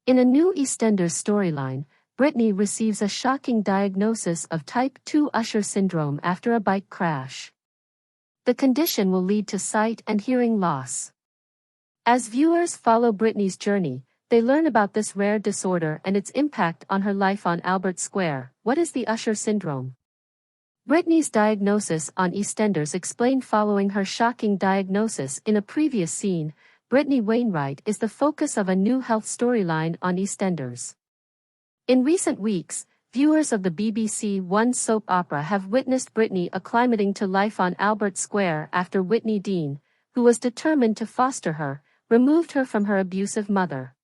In a new EastEnders storyline, Britney receives a shocking diagnosis of type 2 Usher syndrome after a bike crash. The condition will lead to sight and hearing loss. As viewers follow Britney's journey, they learn about this rare disorder and its impact on her life on Albert Square. What is the Usher syndrome? Britney's diagnosis on EastEnders explained following her shocking diagnosis in a previous scene. Britney Wainwright is the focus of a new health storyline on EastEnders. In recent weeks, viewers of the BBC One soap opera have witnessed Britney acclimating to life on Albert Square after Whitney Dean, who was determined to foster her, removed her from her abusive mother.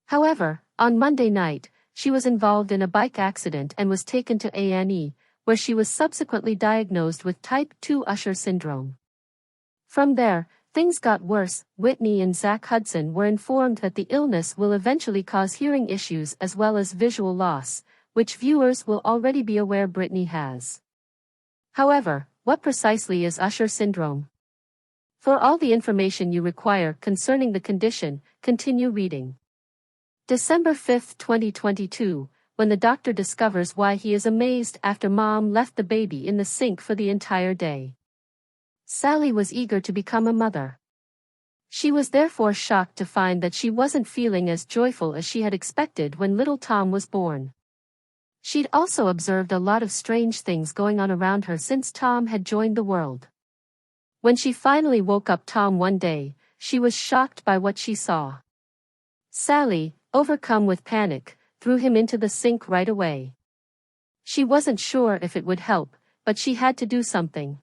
However, on Monday night, she was involved in a bike accident and was taken to A&E, where she was subsequently diagnosed with type 2 Usher syndrome. From there, things got worse. Whitney and Zach Hudson were informed that the illness will eventually cause hearing issues as well as visual loss, which viewers will already be aware Britney has. However, what precisely is Usher syndrome? For all the information you require concerning the condition, continue reading. December 5, 2022, when the doctor discovers why he is amazed after mom left the baby in the sink for the entire day. Sally was eager to become a mother. She was therefore shocked to find that she wasn't feeling as joyful as she had expected when little Tom was born. She'd also observed a lot of strange things going on around her since Tom had joined the world. When she finally woke up Tom one day, she was shocked by what she saw. Sally, overcome with panic, threw him into the sink right away. She wasn't sure if it would help, but she had to do something.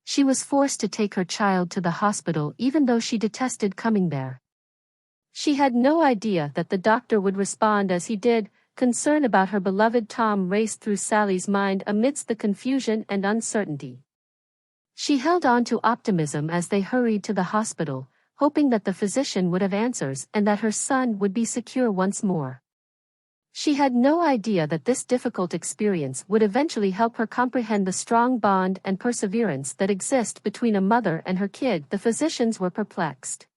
She was forced to take her child to the hospital even though she detested coming there. She had no idea that the doctor would respond as he did. Concern about her beloved Tom raced through Sally's mind amidst the confusion and uncertainty. She held on to optimism as they hurried to the hospital, hoping that the physician would have answers and that her son would be secure once more. She had no idea that this difficult experience would eventually help her comprehend the strong bond and perseverance that exist between a mother and her kid. The physicians were perplexed.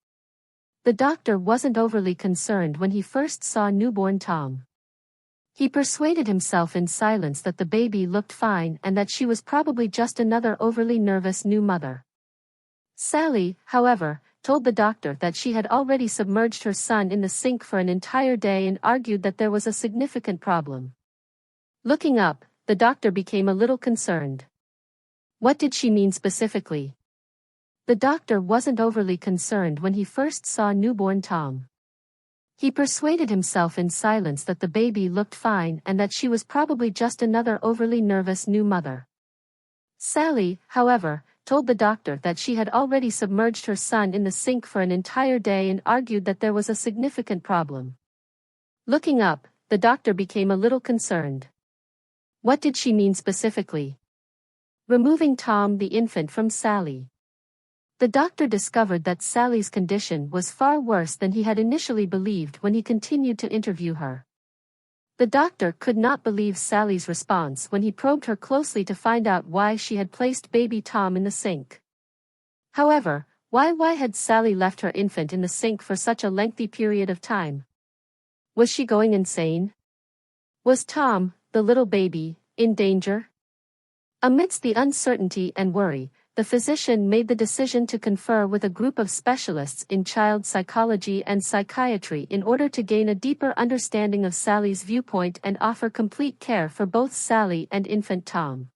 The doctor wasn't overly concerned when he first saw newborn Tom. He persuaded himself in silence that the baby looked fine and that she was probably just another overly nervous new mother. Sally, however, told the doctor that she had already submerged her son in the sink for an entire day and argued that there was a significant problem. Looking up, the doctor became a little concerned. What did she mean specifically? The doctor wasn't overly concerned when he first saw newborn Tom. He persuaded himself in silence that the baby looked fine and that she was probably just another overly nervous new mother. Sally, however, told the doctor that she had already submerged her son in the sink for an entire day and argued that there was a significant problem. Looking up, the doctor became a little concerned. What did she mean specifically? Removing Tom the infant from Sally. The doctor discovered that Sally's condition was far worse than he had initially believed when he continued to interview her. The doctor could not believe Sally's response when he probed her closely to find out why she had placed baby Tom in the sink. However, why had Sally left her infant in the sink for such a lengthy period of time? Was she going insane? Was Tom, the little baby, in danger? Amidst the uncertainty and worry, the physician made the decision to confer with a group of specialists in child psychology and psychiatry in order to gain a deeper understanding of Sally's viewpoint and offer complete care for both Sally and infant Tom.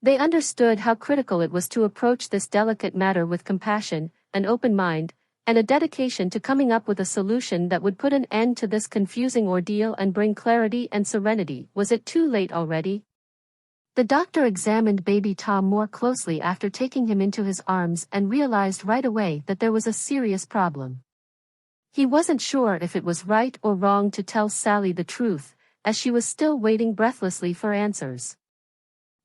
They understood how critical it was to approach this delicate matter with compassion, an open mind, and a dedication to coming up with a solution that would put an end to this confusing ordeal and bring clarity and serenity. Was it too late already? The doctor examined baby Tom more closely after taking him into his arms and realized right away that there was a serious problem. He wasn't sure if it was right or wrong to tell Sally the truth, as she was still waiting breathlessly for answers.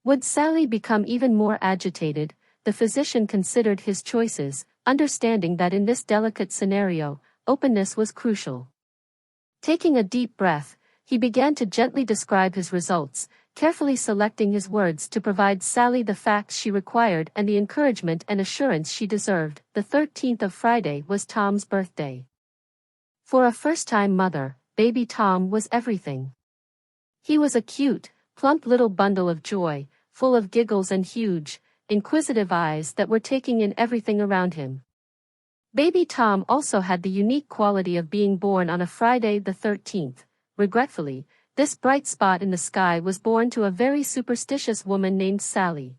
Would Sally become even more agitated? The physician considered his choices, understanding that in this delicate scenario, openness was crucial. Taking a deep breath, he began to gently describe his results, carefully selecting his words to provide Sally the facts she required and the encouragement and assurance she deserved. The 13th of Friday was Tom's birthday. For a first-time mother, baby Tom was everything. He was a cute, plump little bundle of joy, full of giggles and huge, inquisitive eyes that were taking in everything around him. Baby Tom also had the unique quality of being born on a Friday the 13th. Regretfully, this bright spot in the sky was born to a very superstitious woman named Sally.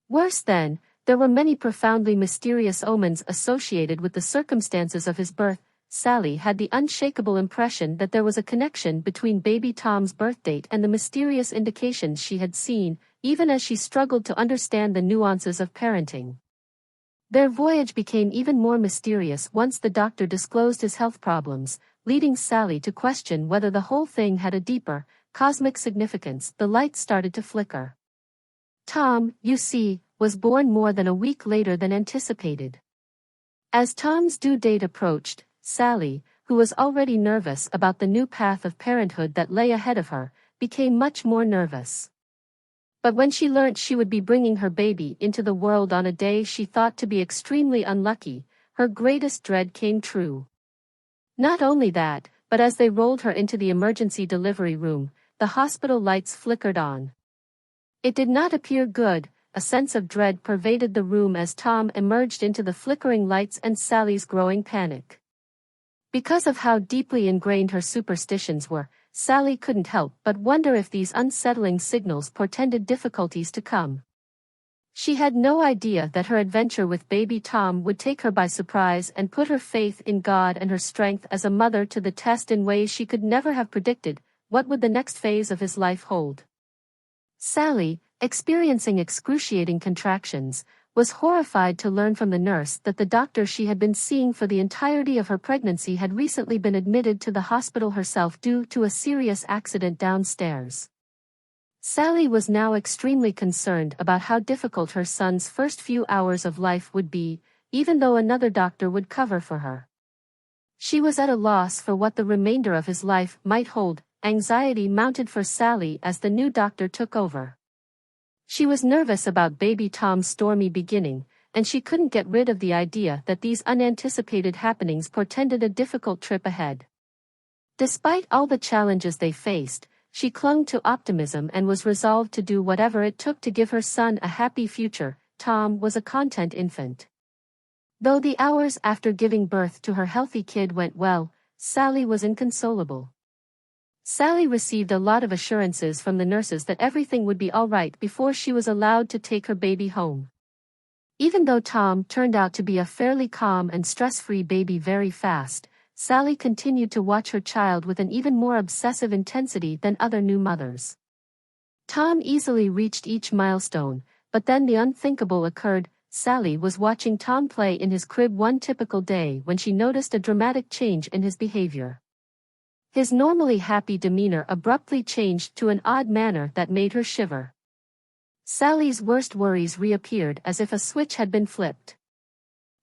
Worse then, there were many profoundly mysterious omens associated with the circumstances of his birth. Sally had the unshakable impression that there was a connection between baby Tom's birth date and the mysterious indications she had seen, even as she struggled to understand the nuances of parenting. Their voyage became even more mysterious once the doctor disclosed his health problems, leading Sally to question whether the whole thing had a deeper, cosmic significance. The lights started to flicker. Tom, you see, was born more than a week later than anticipated. As Tom's due date approached, Sally, who was already nervous about the new path of parenthood that lay ahead of her, became much more nervous. But when she learnt she would be bringing her baby into the world on a day she thought to be extremely unlucky, her greatest dread came true. Not only that, but as they rolled her into the emergency delivery room, the hospital lights flickered on. It did not appear good. A sense of dread pervaded the room as Tom emerged into the flickering lights and Sally's growing panic. Because of how deeply ingrained her superstitions were, Sally couldn't help but wonder if these unsettling signals portended difficulties to come. She had no idea that her adventure with baby Tom would take her by surprise and put her faith in God and her strength as a mother to the test in ways she could never have predicted. What would the next phase of his life hold? Sally, experiencing excruciating contractions, was horrified to learn from the nurse that the doctor she had been seeing for the entirety of her pregnancy had recently been admitted to the hospital herself due to a serious accident downstairs. Sally was now extremely concerned about how difficult her son's first few hours of life would be, even though another doctor would cover for her. She was at a loss for what the remainder of his life might hold. Anxiety mounted for Sally as the new doctor took over. She was nervous about baby Tom's stormy beginning, and she couldn't get rid of the idea that these unanticipated happenings portended a difficult trip ahead. Despite all the challenges they faced, she clung to optimism and was resolved to do whatever it took to give her son a happy future. Tom was a content infant. Though the hours after giving birth to her healthy kid went well, Sally was inconsolable. Sally received a lot of assurances from the nurses that everything would be all right before she was allowed to take her baby home. Even though Tom turned out to be a fairly calm and stress-free baby very fast, Sally continued to watch her child with an even more obsessive intensity than other new mothers. Tom easily reached each milestone, but then the unthinkable occurred. Sally was watching Tom play in his crib one typical day when she noticed a dramatic change in his behavior. His normally happy demeanor abruptly changed to an odd manner that made her shiver. Sally's worst worries reappeared as if a switch had been flipped.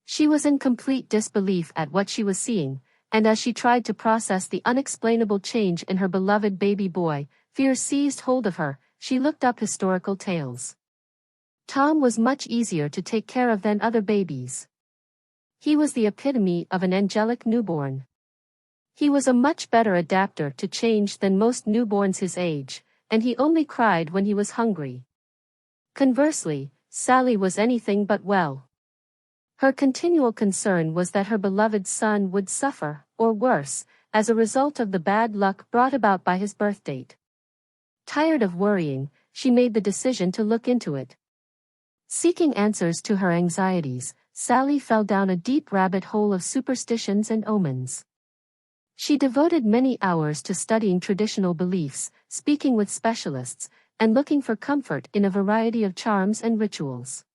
She was in complete disbelief at what she was seeing, and as she tried to process the unexplainable change in her beloved baby boy, fear seized hold of her. She looked up historical tales. Tom was much easier to take care of than other babies. He was the epitome of an angelic newborn. He was a much better adapter to change than most newborns his age, and he only cried when he was hungry. Conversely, Sally was anything but well. Her continual concern was that her beloved son would suffer, or worse, as a result of the bad luck brought about by his birth date. Tired of worrying, she made the decision to look into it. Seeking answers to her anxieties, Sally fell down a deep rabbit hole of superstitions and omens. She devoted many hours to studying traditional beliefs, speaking with specialists, and looking for comfort in a variety of charms and rituals.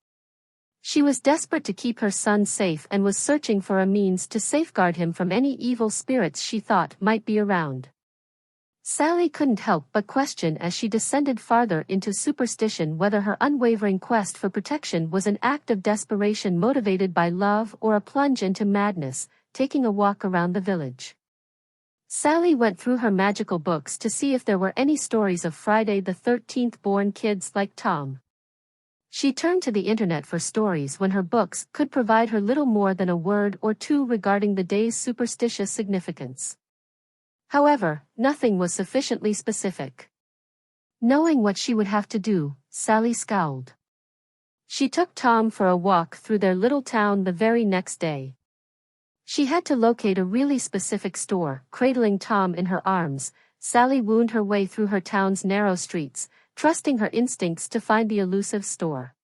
She was desperate to keep her son safe and was searching for a means to safeguard him from any evil spirits she thought might be around. Sally couldn't help but question as she descended farther into superstition whether her unwavering quest for protection was an act of desperation motivated by love or a plunge into madness. Taking a walk around the village, Sally went through her magical books to see if there were any stories of Friday the 13th born kids like Tom. She turned to the internet for stories when her books could provide her little more than a word or two regarding the day's superstitious significance. However, nothing was sufficiently specific. Knowing what she would have to do, Sally scowled. She took Tom for a walk through their little town the very next day. She had to locate a really specific store. Cradling Tom in her arms, Sally wound her way through her town's narrow streets, trusting her instincts to find the elusive store.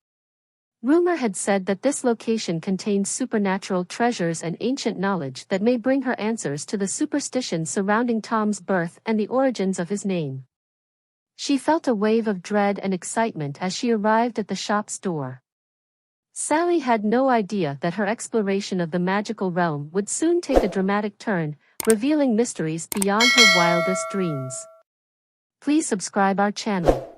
Rumor had said that this location contained supernatural treasures and ancient knowledge that may bring her answers to the superstitions surrounding Tom's birth and the origins of his name. She felt a wave of dread and excitement as she arrived at the shop's door. Sally had no idea that her exploration of the magical realm would soon take a dramatic turn, revealing mysteries beyond her wildest dreams. Please subscribe our channel.